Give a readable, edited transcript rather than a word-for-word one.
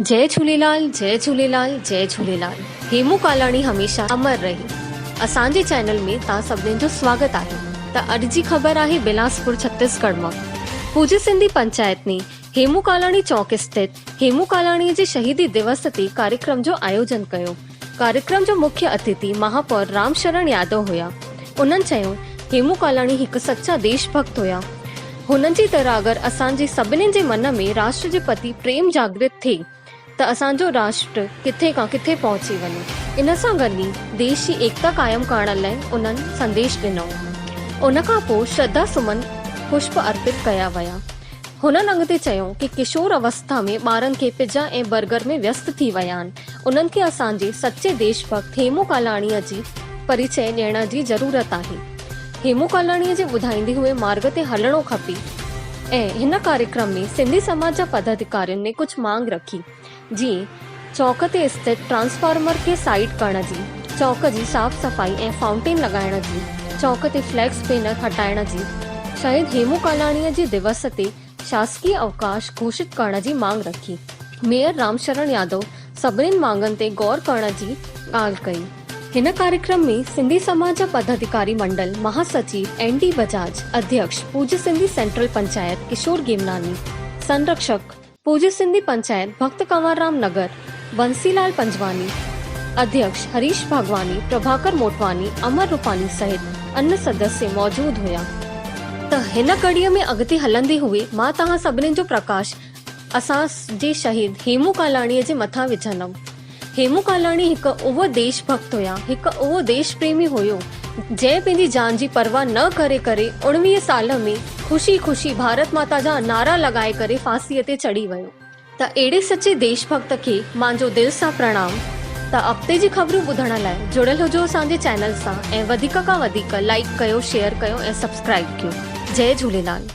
जय झूलेलाल, जय झूलेलाल, जय झूलेलाल। हेमू कालाणी हमेशा अमर रही। असांजे चैनल में तव्हां सभिनीनि जो स्वागत आहे। त अॼु जी ख़बर आहे बिलासपुर छत्तीसगढ़ मां। पूज्य सिंधी पंचायत ने हेमू कालाणी चौक स्थित हेमू कालाणी जे शहीदी दिवस ते कार्यक्रम जो आयोजन कयो। कार्यक्रम जो मुख्य अतिथि महापौर रामशरण यादव हुया। उन्हनि चयो हेमू कालाणी हिकु सच्चा देशभक्त हुया। हुननि जी तरह अगरि असांजे सभिनीनि जे मन में राष्ट्र जे प्रति प्रेम जागृत थिए त असांजो राष्ट्र किथे खां किथे पहुची वञे। इन सां गॾु ई देश जी एकता कायम करण लाइ उन्हनि संदेश ॾिनो। उन खां पोइ श्रद्धा सुमन पुष्प अर्पित कया विया। हुननि अॻिते चयो कि किशोर अवस्था में ॿारनि खे पिज़्ज़ा ऐं बर्गर में व्यस्त थी विया आहिनि। उन्हनि खे असांजे सचे देशभक्त हेमू कालाणीअ जी परिचय ॾियण जी ज़रूरत आहे। हेमू कालाणीअ जे ॿुधाईंदे हुए मार्ग ते हलणो खपे। ऐं हिन कार्यक्रम में सिंधी समाज जा पदाधिकारियुनि ने कुझु मांग रखी, जीअं चौक ते स्थित ट्रांसफार्मर खे साइड करण जी, चौक जी साफ़ सफ़ाई ऐं फाउंटेन लॻाइण जी, चौक ते फ्लैक्स बैनर हटाइण जी, शहीद हेमू कालाणीअ जे दिवस ते शासकीय अवकाश घोषित करण जी मांग रखी। मेयर रामशरण यादव सभिनीनि मांगनि ते गौर करण जी ॻाल्हि कई। हिन कार्यक्रम में सिंधी समाज जा पदाधिकारी मंडल महासचिव ND बजाज, अध्यक्ष पूज्य सिंधी सेंट्रल पंचायत किशोर गेमनानी, संरक्षक पूज्य सिंधी पंचायत भक्त कंवरराम नगर बंसीलाल पंजवानी, अध्यक्ष हरीश भागवानी, प्रभाकर मोटवानी, अमर रूपानी सहित अन्य सदस्य मौजूद हुया। त हिन कड़ीअ में अॻिते हलंदे हुए मां तव्हां सभिनीनि जो प्रकाश असां जे शहीद हेमू कालाणीअ जे मथां विझंदमि। हेमू कालाणी हिकु उहो देशभक्त हुया, हिकु उहो देश प्रेमी हुयो जंहिं पंहिंजी जान जी परवाह न करे 19 साल में ख़ुशी ख़ुशी भारत माता जा नारा लॻाए करे फांसीअ ते चढ़ी वियो। त अहिड़े सचे देशभक्त खे मुंहिंजो दिलि सां प्रणाम। त अॻिते जी ख़बरूं ॿुधण लाइ जुड़ियल हुजो असांजे चैनल सां ऐं वधीक खां वधीक लाइक कयो, शेयर कयो ऐं सब्सक्राइब कयो। जय झूलेलाल।